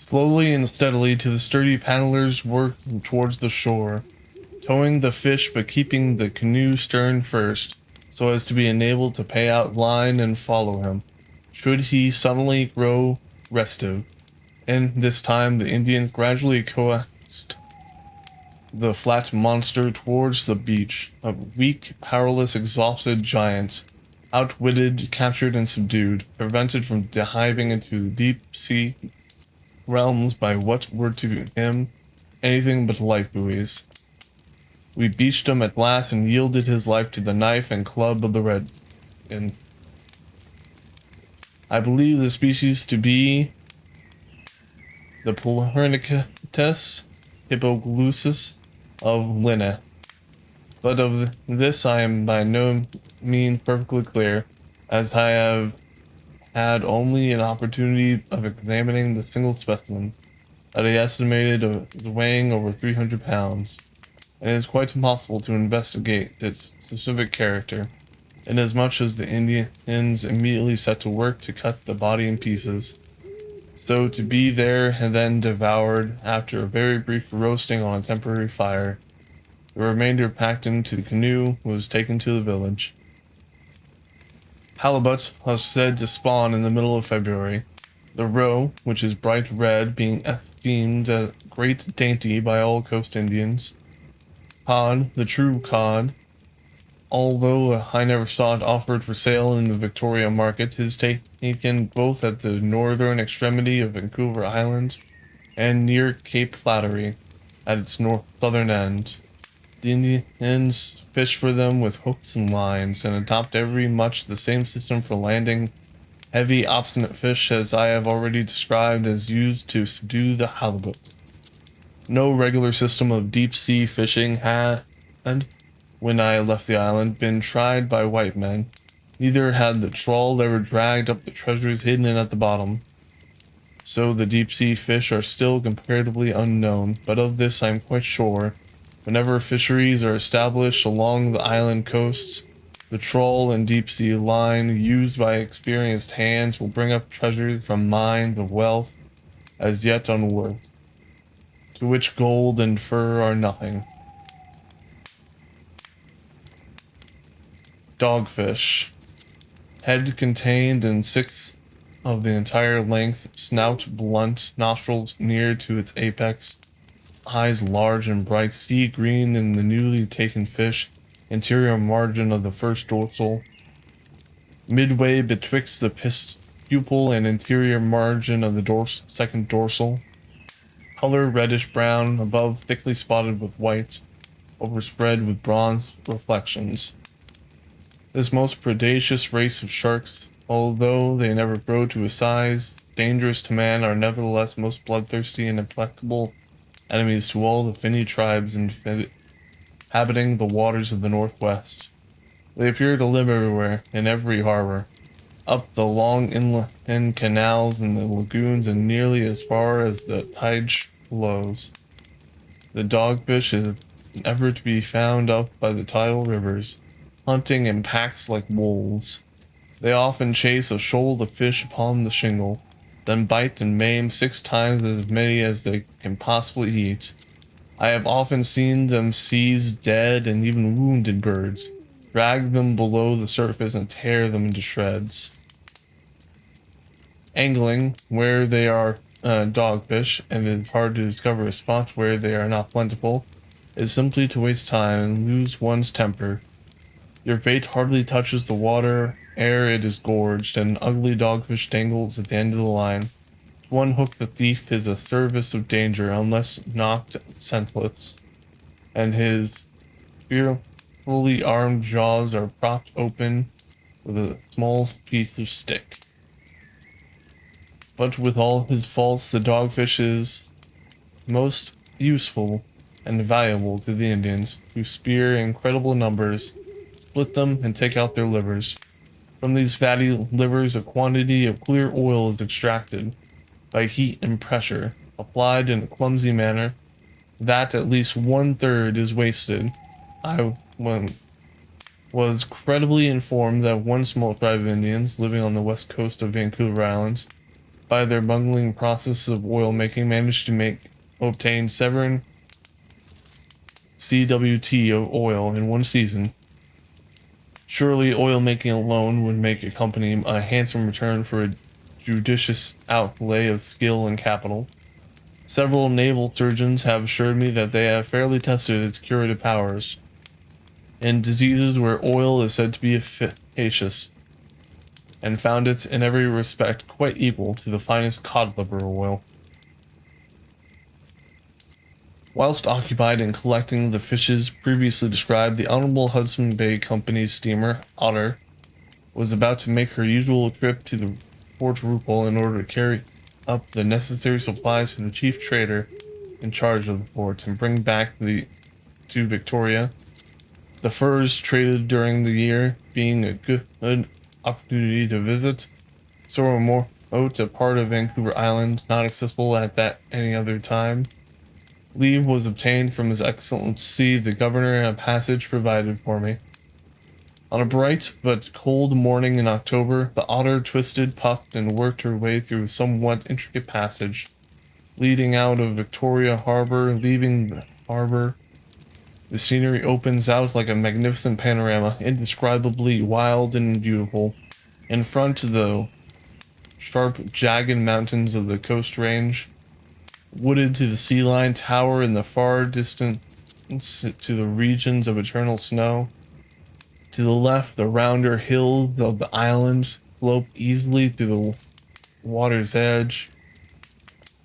Slowly and steadily to the sturdy paddlers worked towards the shore, towing the fish but keeping the canoe stern first, so as to be enabled to pay out line and follow him, should he suddenly grow restive. And this time the Indians gradually coaxed the flat monster towards the beach, a weak, powerless, exhausted giant, outwitted, captured, and subdued, prevented from diving into the deep sea realms by what were to him anything but life buoys. We beached him at last and yielded his life to the knife and club of the Reds. And I believe the species to be the Plurnicus hippogloussus of Linne. But of this I am by no means perfectly clear, as I have had only an opportunity of examining the single specimen that I estimated as weighing over 300 pounds, and it is quite impossible to investigate its specific character, inasmuch as the Indians immediately set to work to cut the body in pieces, so to be there and then devoured after a very brief roasting on a temporary fire. The remainder packed into the canoe was taken to the village. Halibut was said to spawn in the middle of February, the roe, which is bright red, being esteemed a great dainty by all coast Indians. Cod, the true cod, although I never saw it offered for sale in the Victoria market, is taken both at the northern extremity of Vancouver Island and near Cape Flattery at its southern end. The Indians fish for them with hooks and lines, and adopt very much the same system for landing heavy, obstinate fish as I have already described as used to subdue the halibut. No regular system of deep-sea fishing had, when I left the island, been tried by white men. Neither had the trawl ever dragged up the treasures hidden at the bottom. So the deep-sea fish are still comparatively unknown, but of this I am quite sure. Whenever fisheries are established along the island coasts, the trawl and deep-sea line used by experienced hands will bring up treasures from mines of wealth as yet unworthed, to which gold and fur are nothing. Dogfish. Head contained in 6 of the entire length, snout blunt, nostrils near to its apex, eyes large and bright, sea green in the newly taken fish, interior margin of the first dorsal, midway betwixt the pupil and interior margin of the second dorsal, color reddish brown, above thickly spotted with white, overspread with bronze reflections. This most predaceous race of sharks, although they never grow to a size dangerous to man, are nevertheless most bloodthirsty and implacable enemies to all the finny tribes inhabiting the waters of the northwest. They appear to live everywhere, in every harbor, up the long inland canals and the lagoons, and nearly as far as the tide flows. The dogfish is ever to be found up by the tidal rivers, hunting in packs like wolves. They often chase a shoal of fish upon the shingle, then bite and maim 6 times as many as they can possibly eat. I have often seen them seize dead and even wounded birds, drag them below the surface and tear them into shreds. Angling, where they are dogfish, and it is hard to discover a spot where they are not plentiful, is simply to waste time and lose one's temper. Your bait hardly touches the water ere it is gorged, and an ugly dogfish dangles at the end of the line. To unhook the thief is a service of danger unless knocked senseless, and his fearfully armed jaws are propped open with a small piece of stick. But with all his faults, the dogfish is most useful and valuable to the Indians, who spear incredible numbers, split them, and take out their livers. From these fatty livers, a quantity of clear oil is extracted by heat and pressure, applied in a clumsy manner, that at least 1/3 is wasted. I was credibly informed that one small tribe of Indians living on the west coast of Vancouver Islands by their bungling process of oil making, managed to obtain 7 CWT of oil in one season. Surely oil making alone would make a company a handsome return for a judicious outlay of skill and capital. Several naval surgeons have assured me that they have fairly tested its curative powers in diseases where oil is said to be efficacious, and found it in every respect quite equal to the finest cod liver oil. Whilst occupied in collecting the fishes previously described, the Honorable Hudson Bay Company's steamer, Otter, was about to make her usual trip to the Port Rupel in order to carry up the necessary supplies for the chief trader in charge of the port and bring back to Victoria. The furs traded during the year being a good opportunity to visit, Soromote, a part of Vancouver Island, not accessible at any other time. Leave was obtained from His Excellency the Governor and a passage provided for me. On a bright but cold morning in October, the Otter twisted, puffed, and worked her way through a somewhat intricate passage, leading out of Victoria Harbor. Leaving the harbor, the scenery opens out like a magnificent panorama, indescribably wild and beautiful. In front, the sharp, jagged mountains of the Coast Range, wooded to the sea line, tower in the far distance to the regions of eternal snow. To the left, the rounder hills of the island slope easily to the water's edge,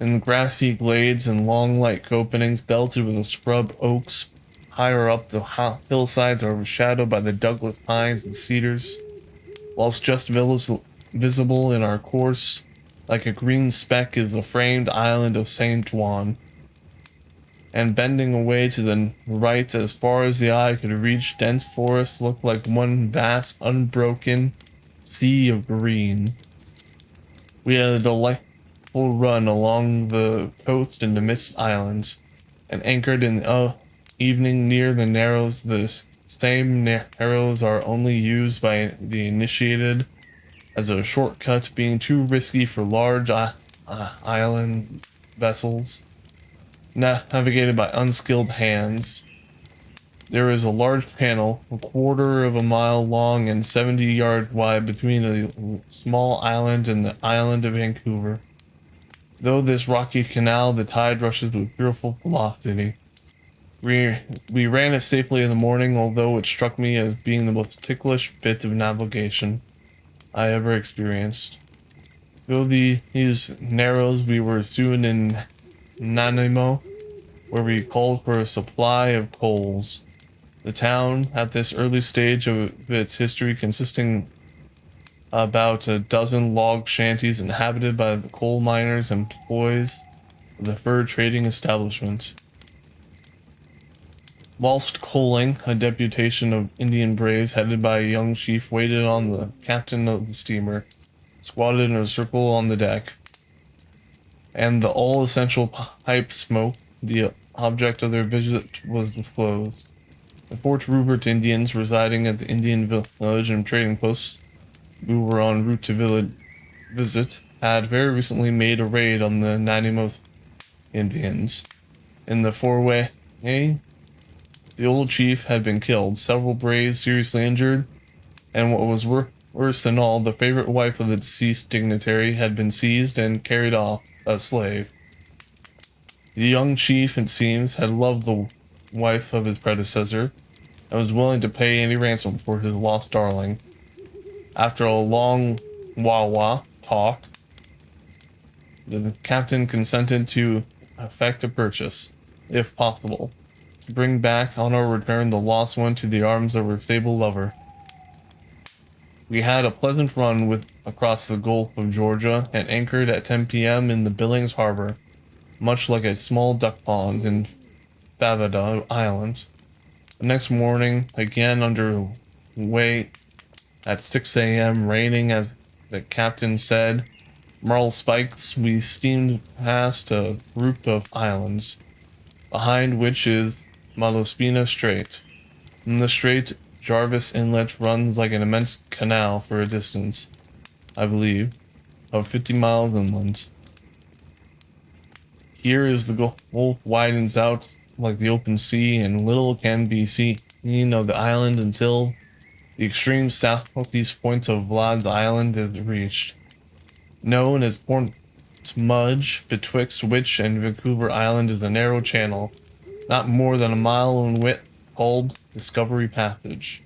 and grassy glades and long light openings belted with the scrub oaks. Higher up, the hillsides are overshadowed by the Douglas pines and cedars, whilst just visible in our course, like a green speck, is the framed island of Saint Juan. And bending away to the right as far as the eye could reach, dense forests looked like one vast, unbroken sea of green. We had a delightful run along the coast in the mist islands, and anchored in the evening near the Narrows. The same Narrows are only used by the initiated as a shortcut, being too risky for large island vessels navigated by unskilled hands. There is a large channel, a quarter of a mile long and 70 yards wide, between a small island and the island of Vancouver. Though this rocky canal, the tide rushes with fearful velocity. We ran it safely in the morning, although it struck me as being the most ticklish bit of navigation I ever experienced. Through these narrows, we were soon in Nanaimo, where we called for a supply of coals. The town, at this early stage of its history, consisting about a dozen log shanties inhabited by the coal miners and employees of the fur trading establishment. Whilst coaling, a deputation of Indian braves headed by a young chief waited on the captain of the steamer, squatted in a circle on the deck, and the all-essential pipe smoke, the object of their visit, was disclosed. The Fort Rupert Indians, residing at the Indian village and trading posts who were en route to visit, had very recently made a raid on the Nanaimo Indians. In the foray, the old chief had been killed, several braves seriously injured, and what was worse than all, the favorite wife of the deceased dignitary had been seized and carried off a slave. The young chief, it seems, had loved the wife of his predecessor, and was willing to pay any ransom for his lost darling. After a long wah-wah talk, the captain consented to effect a purchase, if possible, to bring back on our return the lost one to the arms of her sable lover. We had a pleasant run across the Gulf of Georgia and anchored at 10 p.m. in the Billings Harbor, much like a small duck pond in Favada Island. The next morning, again under way at 6 a.m., raining as the captain said, marl spikes, we steamed past a group of islands, behind which is Malaspina Strait. In the strait, Jarvis Inlet runs like an immense canal for a distance, I believe. of 50 miles inland. Here is the gulf widens out like the open sea, and little can be seen of the island until the extreme southeast point of Vlad's Island is reached, known as Port Mudge, betwixt which and Vancouver Island is a narrow channel, not more than a mile in width, called Discovery Passage.